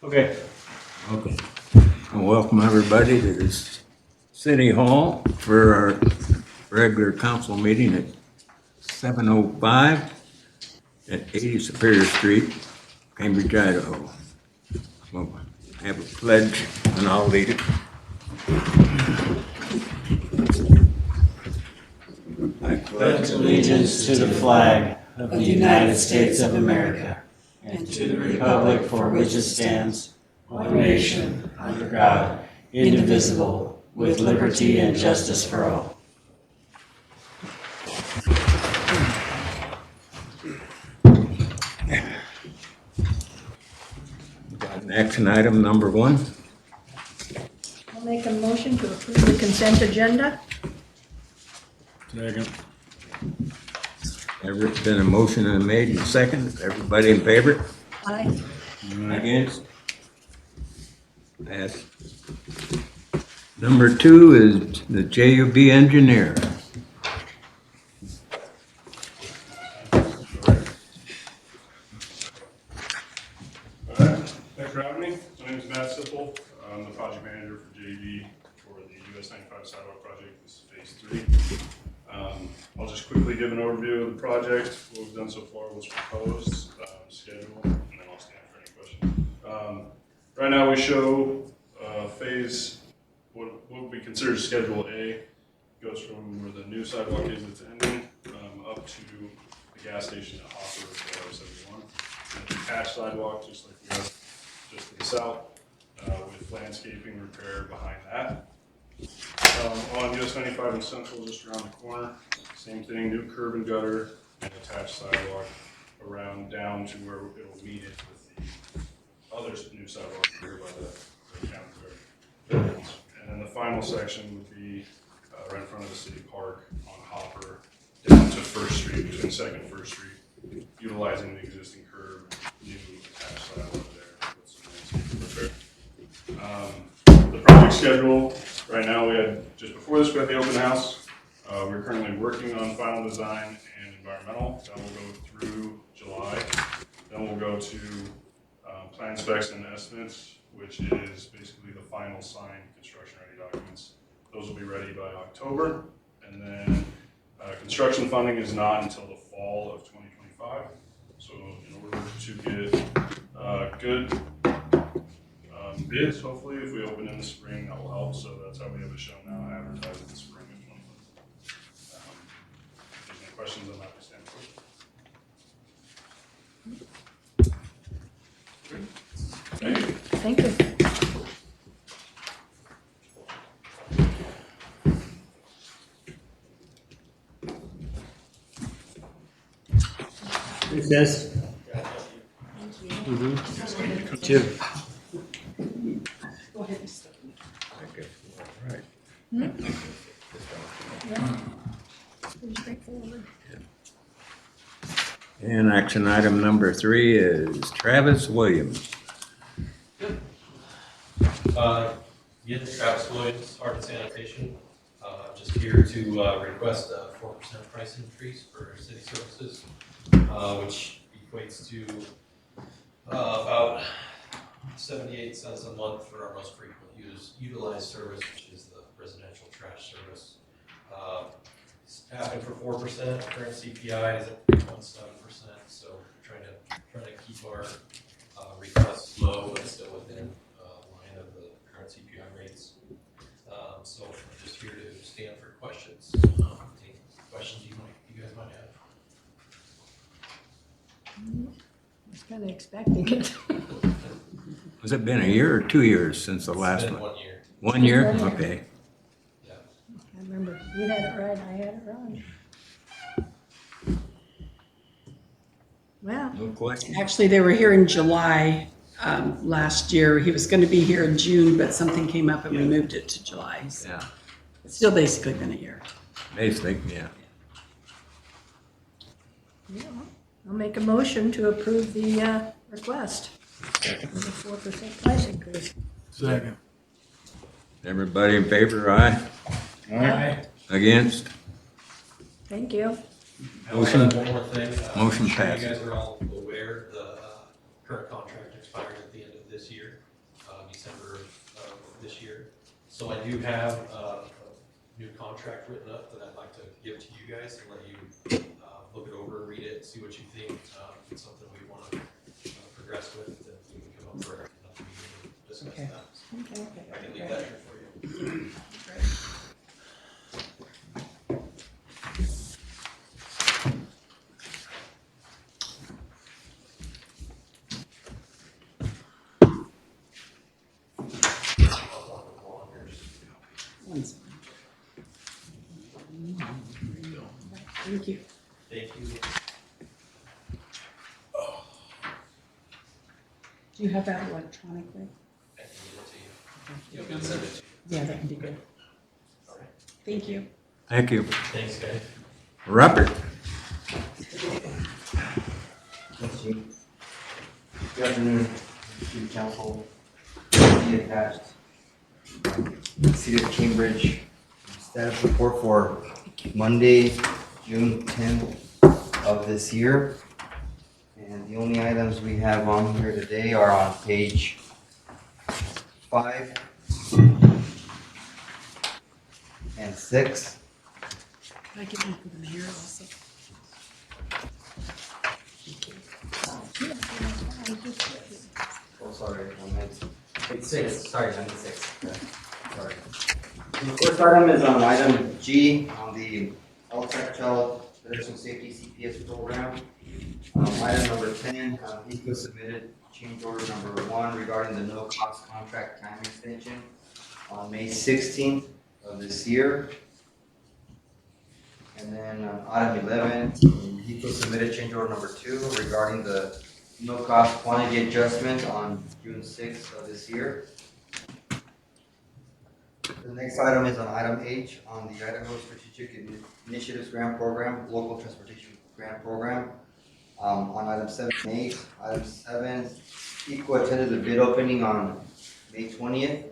Okay. Okay. Well, welcome everybody to this City Hall for our regular council meeting at 7:05 at 80 Superior Street, Cambridge, Idaho. We'll have a pledge and I'll lead it. I Pledge allegiance to the flag of the United States of America and to the republic for which it stands, one nation, under God, indivisible, with liberty and justice for all. got an action item number 1. I'll make a motion to approve the consent agenda. Second. Ever been a motion and made and second? Everybody in favor? Aye. Against? Pass. Number 2 is the JUB engineer. Thanks for having me. My name is Matt Sipple. I'm the project manager for JV for the US 95 sidewalk project. This is phase 3. I'll just quickly give an overview of the project, what we've done so far, what's proposed, schedule, and then I'll stand for any questions. Right now we show phase, what we consider Schedule A, goes from where the new sidewalk is that's ending up to the gas station at Hopper for 71. And a detached sidewalk, just like we have just to the south, with landscaping repair behind that. On US 95 and Central, just around the corner, same thing, new curb and gutter and attached sidewalk around down to where it'll meet it with the other new sidewalk here by the county buildings. And then the final section would be right in front of the city park on Hopper down to First Street, between Second and First Street, utilizing the existing curb, new attached sidewalk there with some landscape repair. The project schedule, right now we had, just before this we had the open house. We're currently working on final design and environmental. That will go through July. Then we'll go to plan specs and estimates, which is basically the final signed construction ready documents. Those will be ready by October. And then construction funding is not until the fall of 2025. So in order to get good bids, hopefully, if we open in the spring, that will help. So that's how we have it shown now, advertised in the spring of 2025. If there's any questions on that, we stand for it. Thank you. Thank you. Who says? Two. Go ahead. Right. Pretty straightforward. And action item number 3 is Travis Williams. Travis Williams, Art and Sanitation. I'm just here to request a 4% price increase for city services, which equates to about 78 cents a month for our most frequent utilized service, which is the residential trash service. It's asking for 4%. Current CPI is at 3.7%, so we're trying to keep our requests low and still within line of the current CPI rates. So I'm just here to stand for questions. Any questions you guys might have. I was kind of expecting it. Has it been a year or 2 years since the last It's been one? 1 year. 1 year? 1 year. Okay. Yeah. I remember you had it right, I had it wrong. Well, No question? Actually, they were here in July last year. He was going to be here in June, but something came up and we moved it to July. So Yeah. it's still basically been a year. Basically, yeah. yeah, I'll make a motion to approve the request. With a 4% price increase. Second. Everybody in favor, aye? Aye. Against? Thank you. Motion. One more thing. Motion I'm sure passes. You guys are all aware the current contract expires at the end of this year, December of this year. So I do have a new contract written up that I'd like to give to you guys and let you look it over, read it, see what you think. If it's something we want to progress with, then we can come up for another meeting and discuss Okay. that. Okay. I can leave that here for you. One's Thank you. Thank you. Do you have that electronically? I can give it to you. You can send it to you. Yeah, that can be good. All right. Thank you. Thank you. Thanks, guys. Robert? Thanks, Chief. Good afternoon, Chief Council. The attached City of Cambridge status report for Monday, June 10th of this year. And the only items we have on here today are on page 5 and 6. Can I get one for the mayor also? Oh, sorry, I meant page 6. Sorry, I meant 6. Yeah, sorry. The first item is on item G on the LTAC Child Pedestrian Safety CPS program. Item number 10, ECO submitted change order number 1 regarding the no-cost contract time extension on May 16th of this year. And then item 11, ECO submitted change order number 2 regarding the no-cost quantity adjustment on June 6th of this year. The next item is on item H on the Idaho Strategic Initiatives Grant Program, Local Transportation Grant Program. On item 7 and 8, item 7, ECO attended the bid opening on May 20th.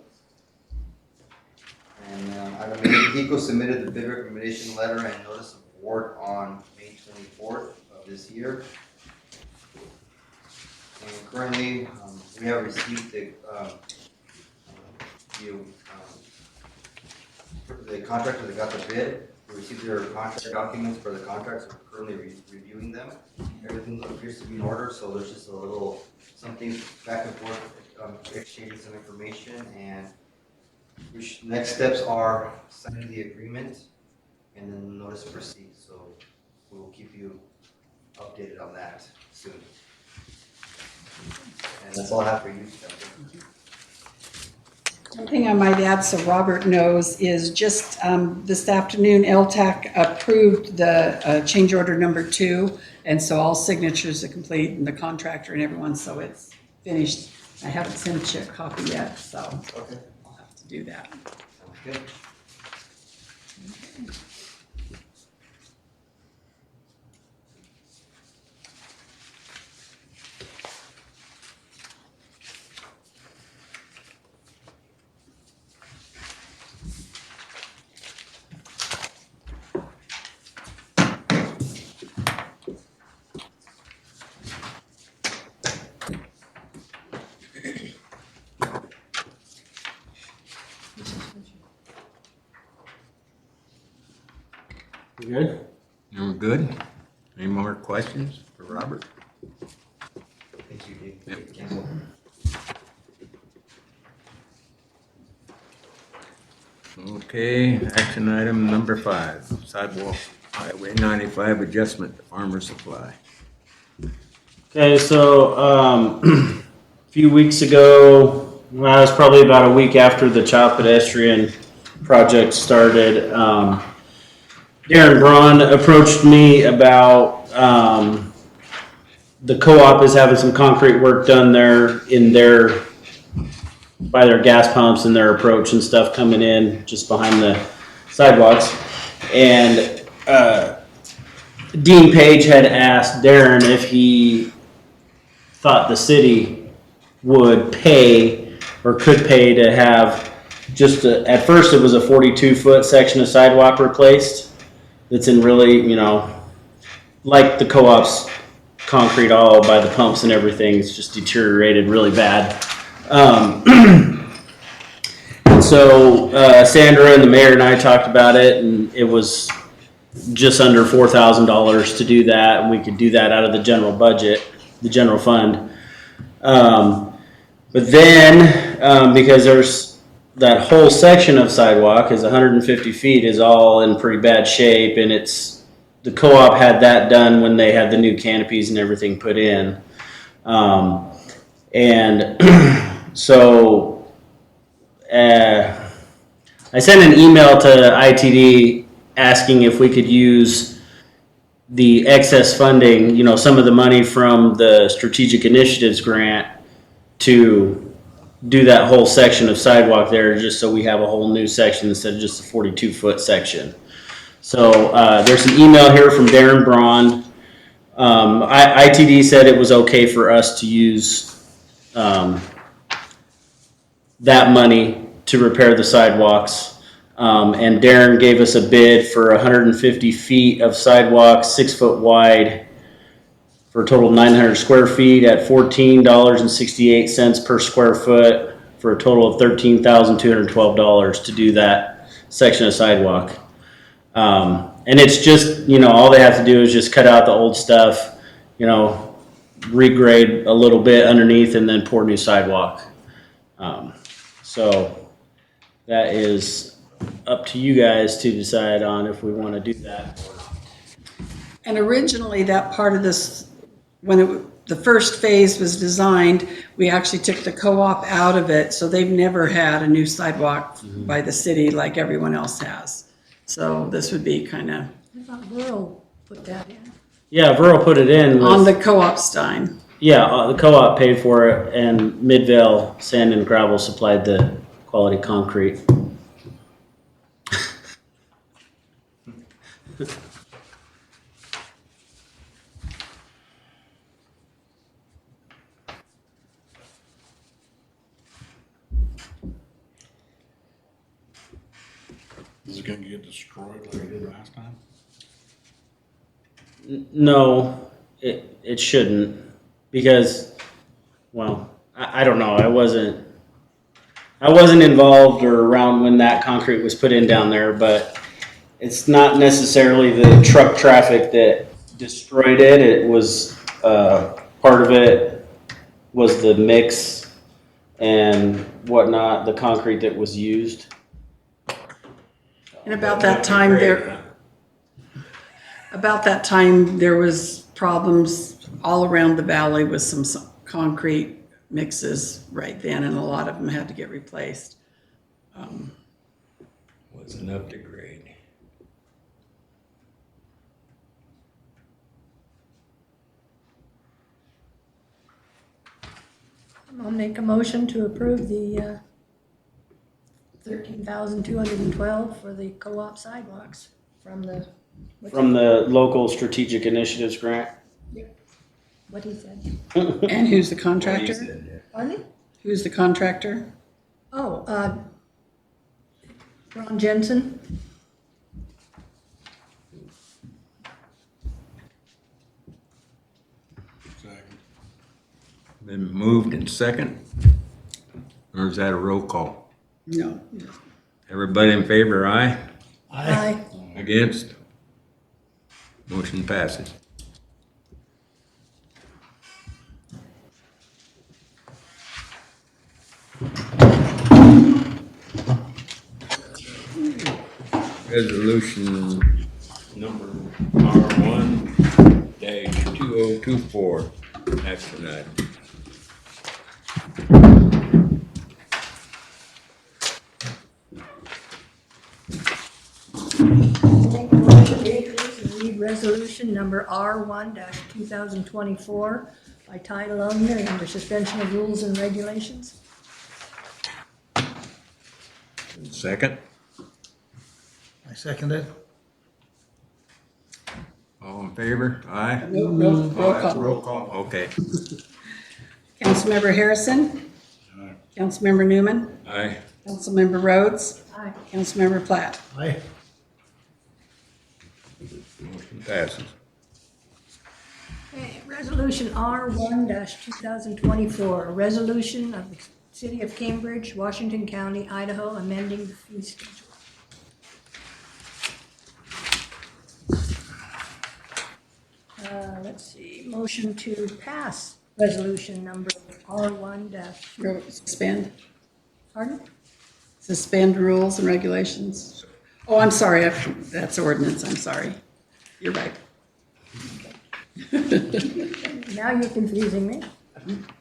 And item 8, ECO submitted the bid recommendation letter and notice of award on May 24th of this year. And currently, we have received the contractor that got the bid. We received their contract documents for the contracts. We're currently reviewing them. Everything appears to be in order, so there's just a little something back and forth, exchanging some information, and next steps are signing the agreement and then notice to proceed. So we will keep you updated on that soon. And that's all I have for you, Stephanie. One thing I might add, so Robert knows, is just this afternoon, LTAC approved the change order number 2, and so all signatures are complete, and the contractor and everyone, so it's finished. I haven't sent you a copy yet, so Okay. I'll have to do that. Sounds good. You good? We're good? Any more questions for Robert? Thank you, Dave. Yep. Cancel. Okay, action item number 5, sidewalk Highway 95 adjustment to Farmer Supply. Okay, so a few weeks ago, well, it was probably about a week after the child pedestrian project started, Darren Braun approached me about the co-op is having some concrete work done there by their gas pumps and their approach and stuff coming in just behind the sidewalks. And Dean Page had asked Darren if he thought the city would pay or could pay to have just at first it was a 42-foot section of sidewalk replaced. That's in really, like the co-op's concrete all by the pumps and everything. It's just deteriorated really bad. And so Sandra and the mayor and I talked about it, and it was just under $4,000 to do that, and we could do that out of the general budget, the general fund. But then, because there's that whole section of sidewalk is 150 feet is all in pretty bad shape, and it's the co-op had that done when they had the new canopies and everything put in. And so I sent an email to ITD asking if we could use the excess funding, you know, some of the money from the strategic initiatives grant to do that whole section of sidewalk there, just so we have a whole new section instead of just a 42-foot section. So there's an email here from Darren Braun. ITD said it was okay for us to use that money to repair the sidewalks. And Darren gave us a bid for 150 feet of sidewalk, 6 foot wide, for a total of 900 square feet at $14.68 per square foot, for a total of $13,212 to do that section of sidewalk. And it's just, you know, all they have to do is just cut out the old stuff, you know, regrade a little bit underneath, and then pour new sidewalk. So that is up to you guys to decide on if we want to do that. And originally, that part of this, when the first phase was designed, we actually took the co-op out of it, so they've never had a new sidewalk by the city like everyone else has. So this would be kind of I thought rural put that in. Yeah, Verl put it in with, on the co-op stein. yeah, the co-op paid for it, and Midvale Sand and Gravel supplied the quality concrete. Is it gonna get destroyed like it did last time? No, it shouldn't, because, well, I don't know. I wasn't involved or around when that concrete was put in down there, but it's not necessarily the truck traffic that destroyed it. It was part of it was the mix and whatnot, the concrete that was used. And about that time there was problems all around the valley with some concrete mixes right then, and a lot of them had to get replaced. Wasn't up to grade. I'll make a motion to approve the $13,212 for the co-op sidewalks from the, From the local strategic initiatives grant. what he said. And who's the contractor? Pardon? Who's the contractor? Oh, Ron Jensen. Second. Been moved and second? Or is that a roll call? No. Everybody in favor, aye? Aye. Against? Motion passes. Resolution number R1-2024, action item. Read resolution number R1-2024 by title only and under suspension of rules and regulations. Second? I second it. All in favor? Aye? No, roll call. Roll call, okay. Councilmember Harrison? Aye. Councilmember Newman? Aye. Councilmember Rhodes? Aye. Councilmember Platt? Aye. Motion passes. Okay, resolution R1-2024, a resolution of the City of Cambridge, Washington County, Idaho, amending the fee schedule. Let's see, motion to pass resolution number R1 dash, Suspend, pardon? suspend rules and regulations. Oh, I'm sorry, that's ordinance, I'm sorry. You're right. Now you're confusing me.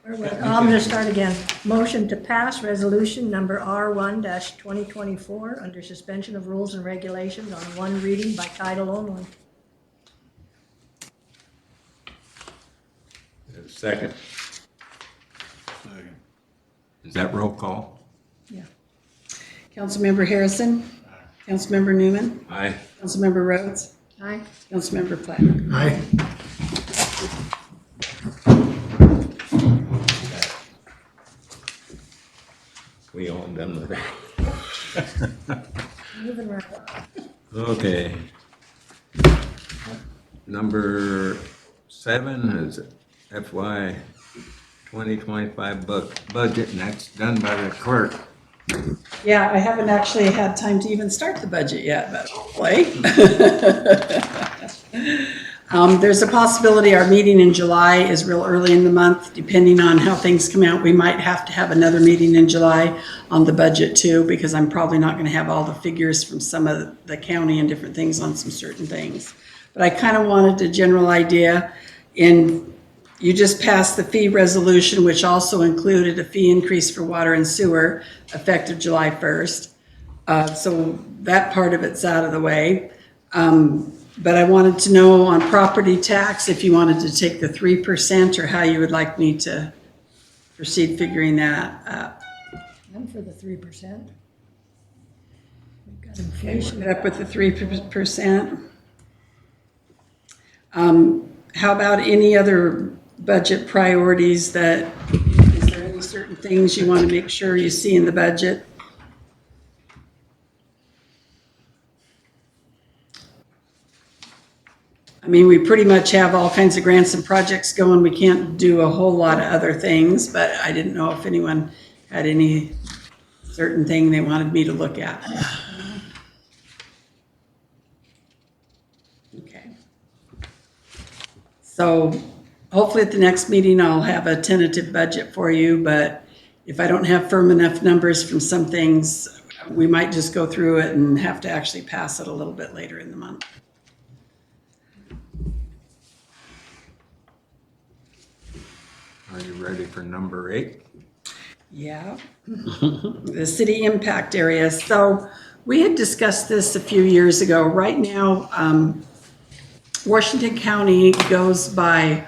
I'm gonna start again. Motion to pass resolution number R1-2024 under suspension of rules and regulations on one reading by title only. Second. Second. Is that roll call? Yeah. Councilmember Harrison? Councilmember Newman? Aye. Councilmember Rhodes? Aye. Councilmember Platt? Aye. We all done with that. Moving right along. Okay. Number 7 is FY 2025 budget, and that's done by the clerk. Yeah, I haven't actually had time to even start the budget yet, but hopefully. There's a possibility our meeting in July is real early in the month. Depending on how things come out, we might have to have another meeting in July on the budget too, because I'm probably not going to have all the figures from some of the county and different things on some certain things. But I kind of wanted a general idea. You just passed the fee resolution, which also included a fee increase for water and sewer effective July 1st. So that part of it's out of the way. But I wanted to know on property tax, if you wanted to take the 3% or how you would like me to proceed figuring that up. I'm for the 3%. We've got inflation. Up with the 3%. How about any other budget priorities is there any certain things you want to make sure you see in the budget? I mean, we pretty much have all kinds of grants and projects going. We can't do a whole lot of other things, but I didn't know if anyone had any certain thing they wanted me to look at. Okay. So hopefully at the next meeting, I'll have a tentative budget for you, but if I don't have firm enough numbers from some things, we might just go through it and have to actually pass it a little bit later in the month. Are you ready for number 8? Yeah, the city impact area. So we had discussed this a few years ago. Right now, Washington County goes by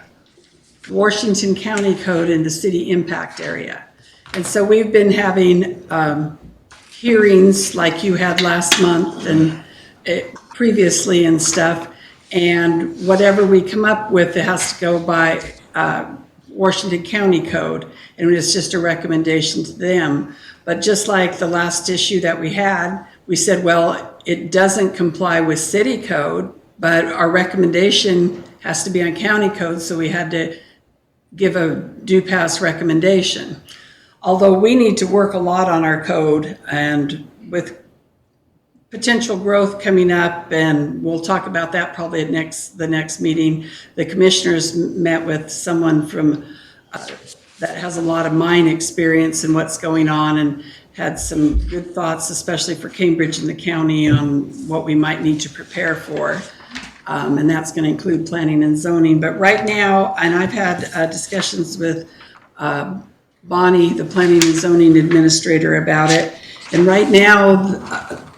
Washington County Code in the city impact area. And so we've been having hearings like you had last month and previously and stuff. And whatever we come up with, it has to go by Washington County Code, and it's just a recommendation to them. But just like the last issue that we had, we said, well, it doesn't comply with city code, but our recommendation has to be on county code, so we had to give a due pass recommendation. Although we need to work a lot on our code, and with potential growth coming up, and we'll talk about that probably at the next meeting. The commissioners met with someone from that has a lot of mine experience and what's going on, and had some good thoughts, especially for Cambridge and the county, on what we might need to prepare for. And that's going to include planning and zoning. But right now, and I've had discussions with Bonnie, the planning and zoning administrator, about it. And right now,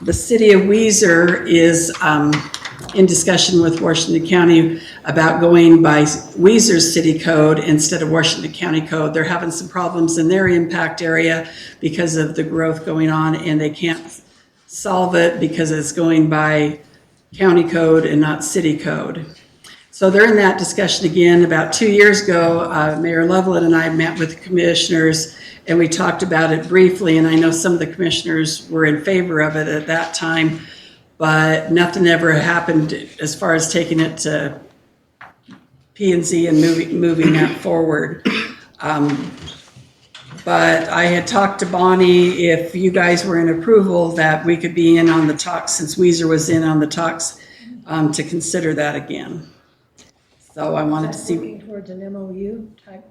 the city of Weiser is in discussion with Washington County about going by Weiser's city code instead of Washington County code. They're having some problems in their impact area because of the growth going on, and they can't solve it because it's going by county code and not city code. So they're in that discussion again. About 2 years ago, Mayor Loveland and I met with the commissioners, and we talked about it briefly, and I know some of the commissioners were in favor of it at that time, but nothing ever happened as far as taking it to P&Z and moving that forward. But I had talked to Bonnie, if you guys were in approval, that we could be in on the talks, since Weezer was in on the talks, to consider that again. So I wanted to Is that see. working towards an MOU type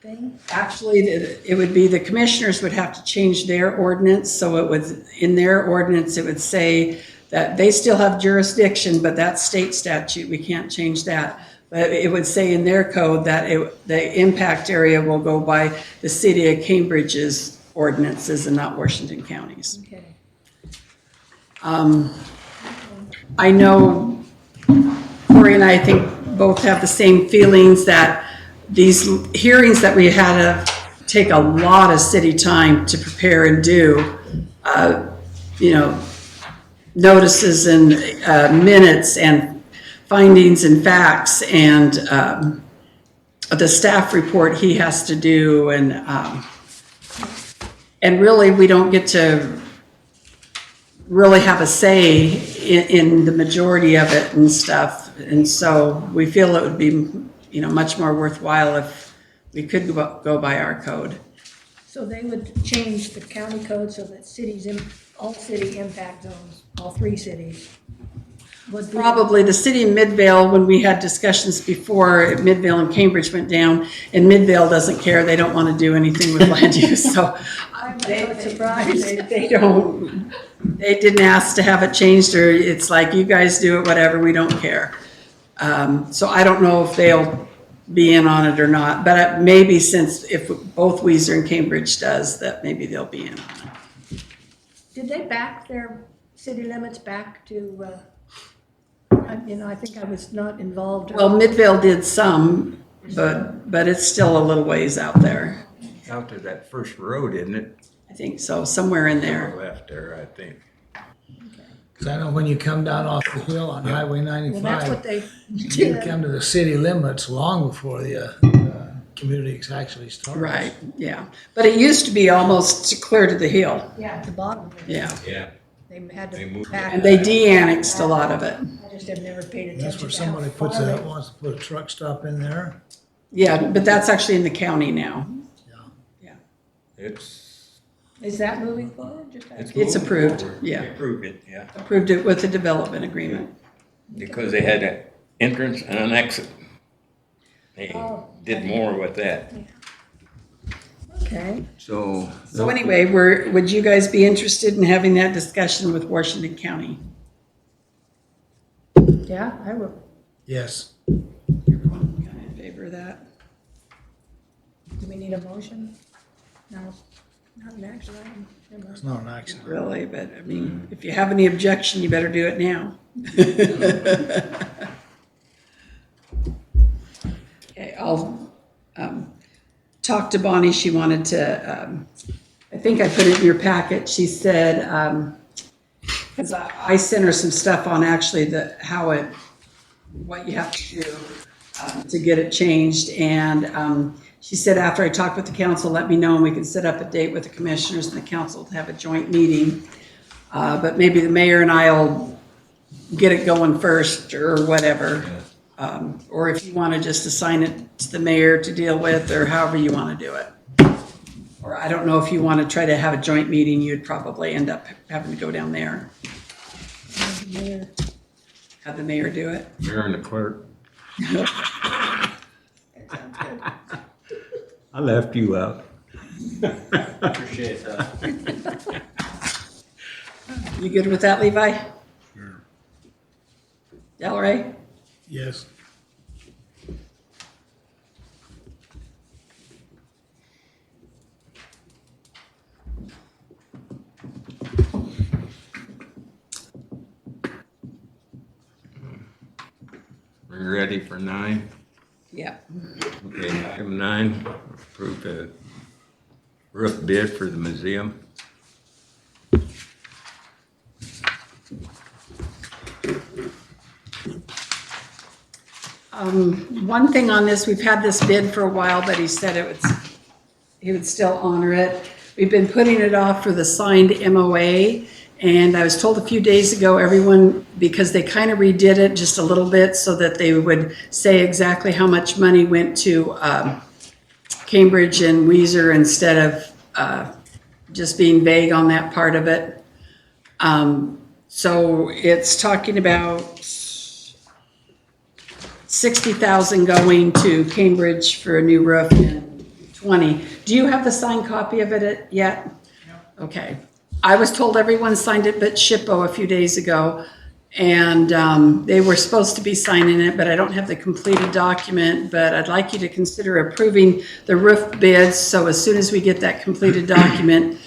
thing? Actually, it would be the commissioners would have to change their ordinance, so it would, in their ordinance, it would say that they still have jurisdiction, but that's state statute, we can't change that. But it would say in their code that the impact area will go by the city of Cambridge's ordinances and not Washington County's. Okay. I know Corey and I think both have the same feelings that these hearings that we had to take a lot of city time to prepare and do, notices and minutes and findings and facts and the staff report he has to do and really we don't get to really have a say in the majority of it and stuff. And so we feel it would be, much more worthwhile if we could go by our code. So they would change the county code so that all city impact zones, all 3 cities, would be. Probably the city of Midvale, when we had discussions before, Midvale and Cambridge went down, and Midvale doesn't care, they don't want to do anything with land use, so. I'm not surprised. They don't, they didn't ask to have it changed, or it's like, you guys do it, whatever, we don't care. So I don't know if they'll be in on it or not, but maybe since if both Weezer and Cambridge does, that maybe they'll be in on it. Did they back their city limits back to, I think I was not involved. Well, Midvale did some, but it's still a little ways out there. Out to that first road, isn't it? I think so, somewhere in there. Left there, I think. Because I know when you come down off the hill on Highway Well, that's what 95, they you did. come to the city limits long before the communities actually start. Right, yeah. But it used to be almost clear to the hill, Yeah, at the bottom. yeah. Yeah. They had They to moved back. And they de-annexed a lot of it. I just have never paid attention. That's where to somebody how far they- wants to put a truck stop in there. Yeah, but that's actually in the county now. It's Is that moving forward? Just It's moving approved, forward. yeah. They approved it, yeah. Approved it with a development agreement. Because they had an entrance and an exit. They Oh. did more with that. Okay. So. So anyway, would you guys be interested in having that discussion with Washington County? Yeah, I will. Yes. Everyone kind of in favor of that? Do we need a motion? No, not an action item. Never mind. It's not an accident. Really, but I mean, if you have any objection, you better do it now. Okay, I'll talk to Bonnie. She wanted to, I think I put it in your packet. She said, because I sent her some stuff on actually what you have to do to get it changed. And she said after I talk with the council, let me know and we can set up a date with the commissioners and the council to have a joint meeting. But maybe the mayor and I'll get it going first or whatever. Or if you want to just assign it to the mayor to deal with, or however you want to do it. Or I don't know if you want to try to have a joint meeting, you'd probably end up having to go down there. Mayor. Have the mayor do it. Mayor and the clerk. That sounds good. I left you out. Appreciate that. You good with that, Levi? Sure. Delray? Yes. Are you ready for 9? Yeah. Okay, item 9, approve the roof bid for the museum. One thing on this, we've had this bid for a while, but he said he would still honor it. We've been putting it off for the signed MOA, and I was told a few days ago, everyone, because they kind of redid it just a little bit so that they would say exactly how much money went to Cambridge and Weiser instead of just being vague on that part of it. So it's talking about 60,000 going to Cambridge for a new roof and 20. Do you have the signed copy of it yet? Okay. I was told everyone signed it but SHPO a few days ago, and they were supposed to be signing it, but I don't have the completed document, but I'd like you to consider approving the roof bids, so as soon as we get that completed document,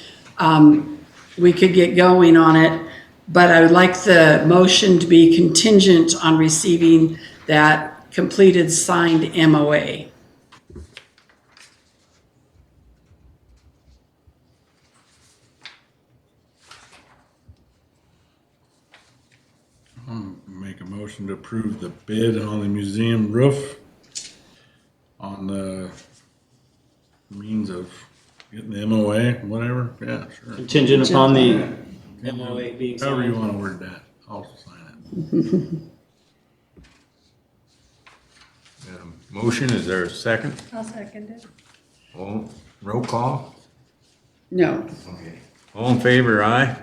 we could get going on it. But I would like the motion to be contingent on receiving that completed signed MOA. Make a motion to approve the bid on the museum roof on the means of getting the MOA, whatever, yeah, sure. Contingent upon the MOA being However you signed. wanna word that, I'll sign Motion, is there a second? I'll second it. All, roll call? No. Okay. All in favor, aye?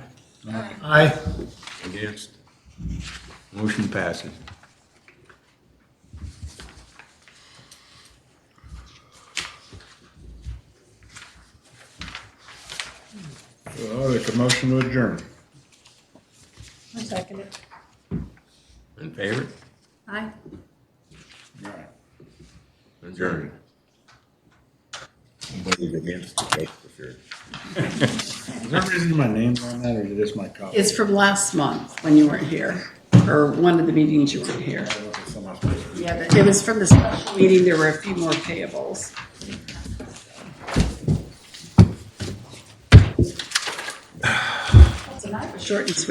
Aye. Against? Motion passes. it. So I'll make a motion to adjourn. I'll second it. In favor? Aye. Alright. Adjourned. Nobody's against it, that's for sure. Is there a reason my name's on that, or is it just my copy? It's from last month when you weren't here, or one of the meetings you weren't here. I don't know if it's somehow supposed to be- Yeah, it was from the special meeting. There were a few more payables. Tonight was short and sweet.